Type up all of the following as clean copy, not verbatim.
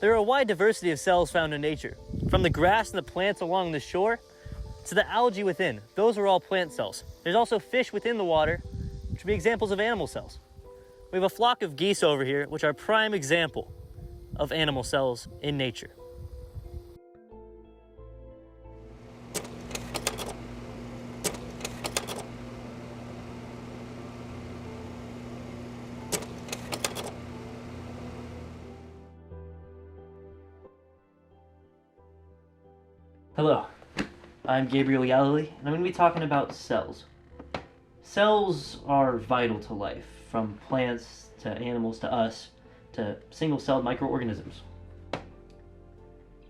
There are a wide diversity of cells found in nature, from the grass and the plants along the shore to the algae within. Those are all plant cells. There's also fish within the water, which would be examples of animal cells. We have a flock of geese over here, which are a prime example of animal cells in nature. Hello, I'm Gabriel Yallely, and I'm going to be talking about cells. Cells are vital to life, from plants to animals to us, to single-celled microorganisms.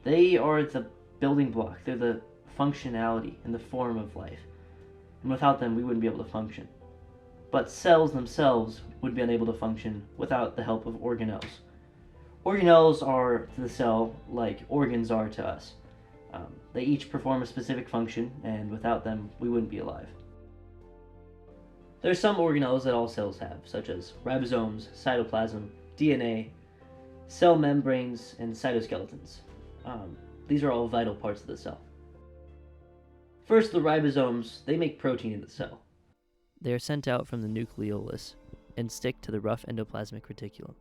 They are the building block, they're the functionality and the form of life, and without them we wouldn't be able to function. But cells themselves would be unable to function without the help of organelles. Organelles are to the cell like organs are to us. They each perform a specific function, and without them, we wouldn't be alive. There are some organelles that all cells have, such as ribosomes, cytoplasm, DNA, cell membranes, and cytoskeletons. These are all vital parts of the cell. First, the ribosomes, they make protein in the cell. They are sent out from the nucleolus and stick to the rough endoplasmic reticulum.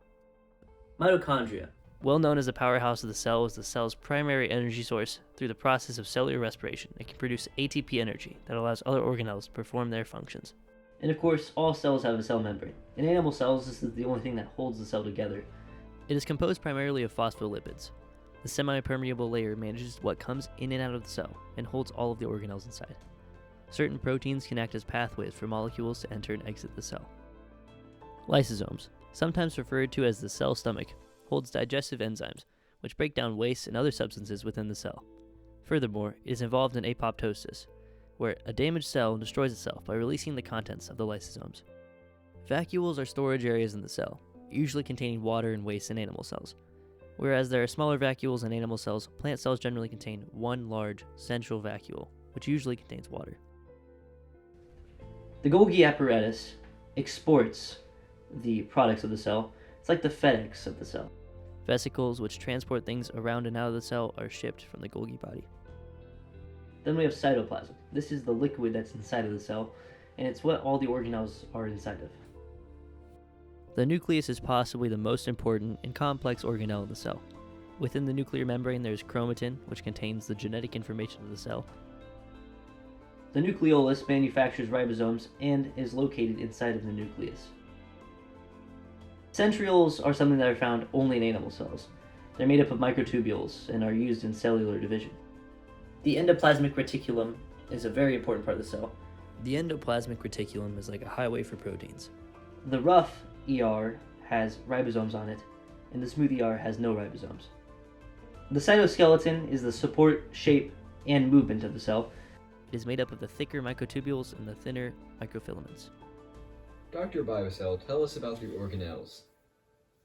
Mitochondria, well known as the powerhouse of the cell, is the cell's primary energy source. Through the process of cellular respiration, it can produce ATP energy that allows other organelles to perform their functions. And of course, all cells have a cell membrane. In animal cells, this is the only thing that holds the cell together. It is composed primarily of phospholipids. The semi-permeable layer manages what comes in and out of the cell and holds all of the organelles inside. Certain proteins can act as pathways for molecules to enter and exit the cell. Lysosomes, sometimes referred to as the cell stomach, holds digestive enzymes, which break down waste and other substances within the cell. Furthermore, it is involved in apoptosis, where a damaged cell destroys itself by releasing the contents of the lysosomes. Vacuoles are storage areas in the cell, usually containing water and waste in animal cells. Whereas there are smaller vacuoles in animal cells, plant cells generally contain one large central vacuole, which usually contains water. The Golgi apparatus exports the products of the cell. It's like the FedEx of the cell. Vesicles, which transport things around and out of the cell, are shipped from the Golgi body. Then we have cytoplasm. This is the liquid that's inside of the cell, and it's what all the organelles are inside of. The nucleus is possibly the most important and complex organelle of the cell. Within the nuclear membrane, there's chromatin, which contains the genetic information of the cell. The nucleolus manufactures ribosomes and is located inside of the nucleus. Centrioles are something that are found only in animal cells. They're made up of microtubules and are used in cellular division. The endoplasmic reticulum is a very important part of the cell. The endoplasmic reticulum is like a highway for proteins. The rough ER has ribosomes on it, and the smooth ER has no ribosomes. The cytoskeleton is the support, shape, and movement of the cell. It is made up of the thicker microtubules and the thinner microfilaments. Dr. Biocell, tell us about the organelles.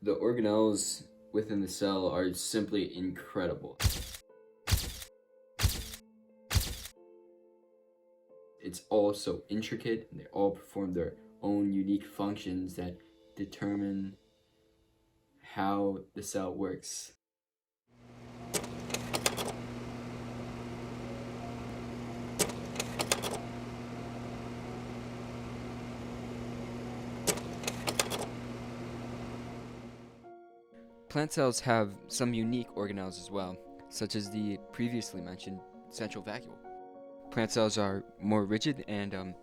The organelles within the cell are simply incredible. It's all so intricate, and they all perform their own unique functions that determine how the cell works. Plant cells have some unique organelles as well, such as the previously mentioned central vacuole. Plant cells are more rigid and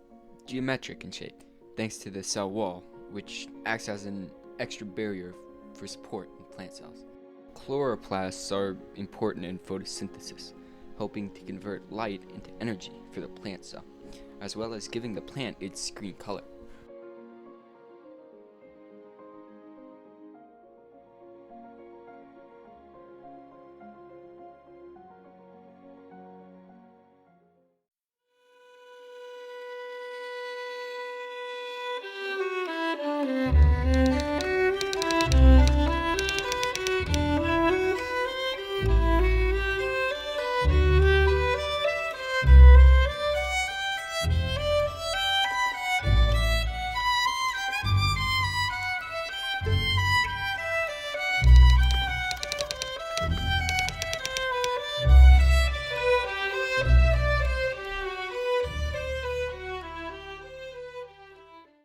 geometric in shape, thanks to the cell wall, which acts as an extra barrier for support in plant cells. Chloroplasts are important in photosynthesis, helping to convert light into energy for the plant cell, as well as giving the plant its green color.